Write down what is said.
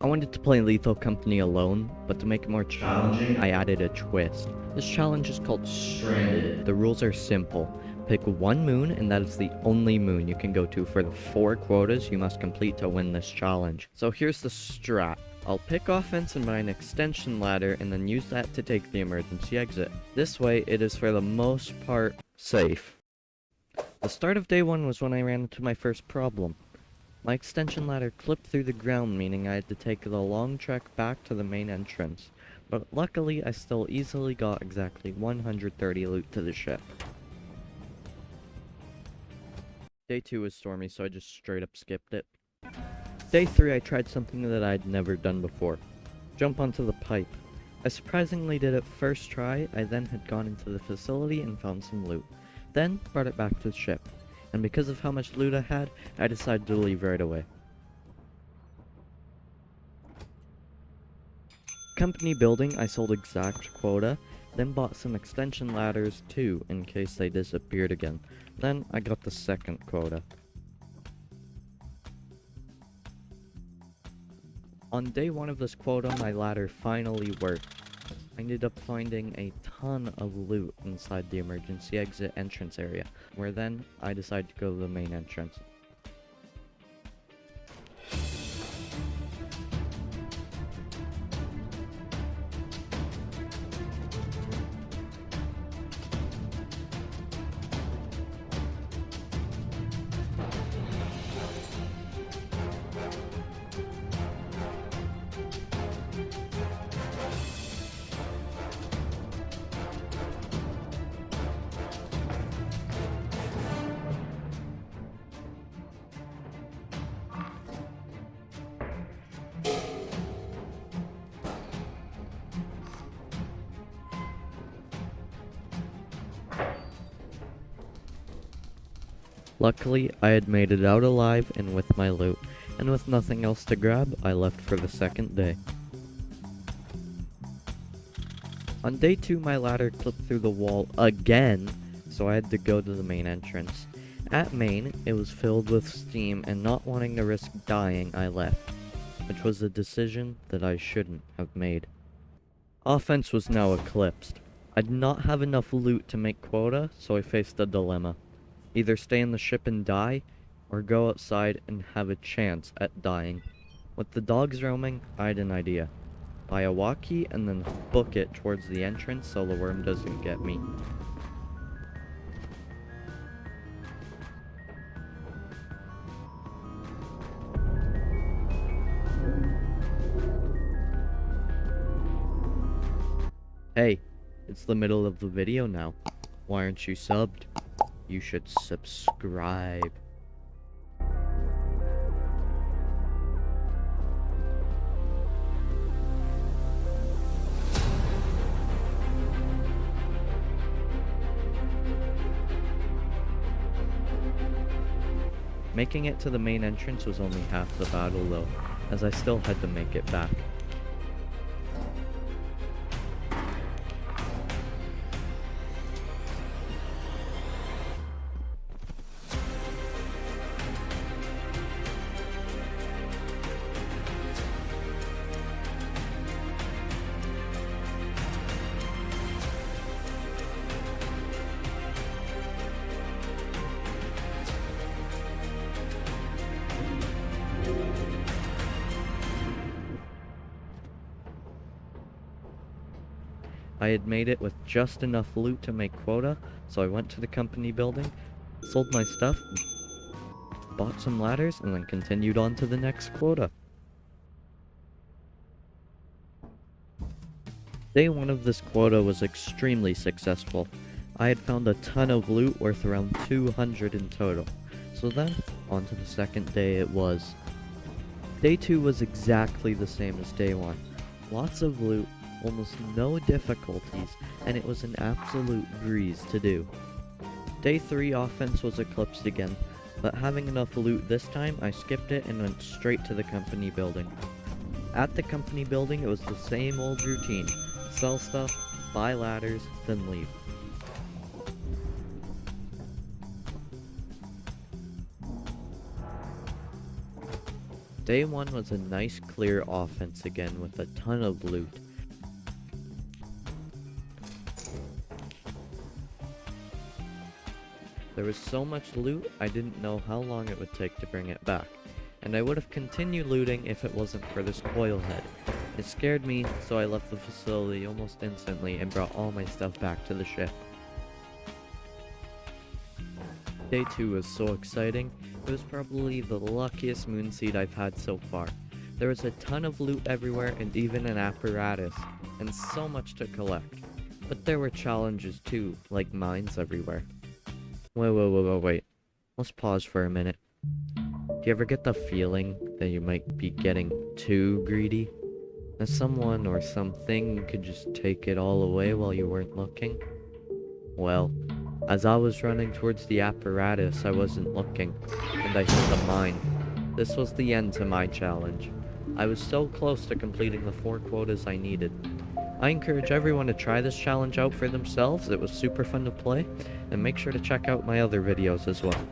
wanted to play Lethal Company alone, but to make it more challenging, I added a twist. This challenge is called Stranded. The rules are simple. Pick one moon, and that is the only moon you can go to for the 4 quotas you must complete to win this challenge. So here's the strat. I'll pick offense and buy an extension ladder, and then use that to take the emergency exit. This way, it is for the most part safe. The start of day 1 was when I ran into my first problem. My extension ladder clipped through the ground, meaning I had to take the long trek back to the main entrance. But luckily, I still easily got exactly 130 loot to the ship. Day 2 was stormy, so I just straight up skipped it. Day 3, I tried something that I'd never done before. Jump onto the pipe. I surprisingly did it first try. I then had gone into the facility and found some loot. Then, brought it back to the ship. And because of how much loot I had, I decided to leave right away. Company building, I sold exact quota, then bought some extension ladders too, in case they disappeared again. Then I got the second quota. On day 1 of this quota, my ladder finally worked. I ended up finding a ton of loot inside the emergency exit entrance area, where then I decided to go to the main entrance. Luckily, I had made it out alive and with my loot, and with nothing else to grab, I left for the second day. On day 2, my ladder clipped through the wall again, so I had to go to the main entrance. At main, it was filled with steam, and not wanting to risk dying, I left, which was a decision that I shouldn't have made. Offense was now eclipsed. I did not have enough loot to make quota, so I faced a dilemma. Either stay in the ship and die, or go outside and have a chance at dying. With the dogs roaming, I had an idea. Buy a walkie and then book it towards the entrance so the worm doesn't get me. Hey, it's the middle of the video now. Why aren't you subbed? You should subscribe. Making it to the main entrance was only half the battle though, as I still had to make it back. I had made it with just enough loot to make quota, so I went to the company building, sold my stuff, bought some ladders, and then continued on to the next quota. Day 1 of this quota was extremely successful. I had found a ton of loot worth around 200 in total, so then, on to the second day it was. Day 2 was exactly the same as day 1. Lots of loot, almost no difficulties, and it was an absolute breeze to do. Day 3 offense was eclipsed again, but having enough loot this time, I skipped it and went straight to the company building. At the company building, it was the same old routine. Sell stuff, buy ladders, then leave. Day 1 was a nice clear offense again with a ton of loot. There was so much loot, I didn't know how long it would take to bring it back, and I would have continued looting if it wasn't for this coil head. It scared me, so I left the facility almost instantly and brought all my stuff back to the ship. Day 2 was so exciting. It was probably the luckiest moon seed I've had so far. There was a ton of loot everywhere and even an apparatus, and so much to collect. But there were challenges too, like mines everywhere. Wait. Let's pause for a minute. Do you ever get the feeling that you might be getting too greedy? That someone or something could just take it all away while you weren't looking? Well, as I was running towards the apparatus, I wasn't looking, and I hit the mine. This was the end to my challenge. I was so close to completing the 4 quotas I needed. I encourage everyone to try this challenge out for themselves. It was super fun to play, and make sure to check out my other videos as well.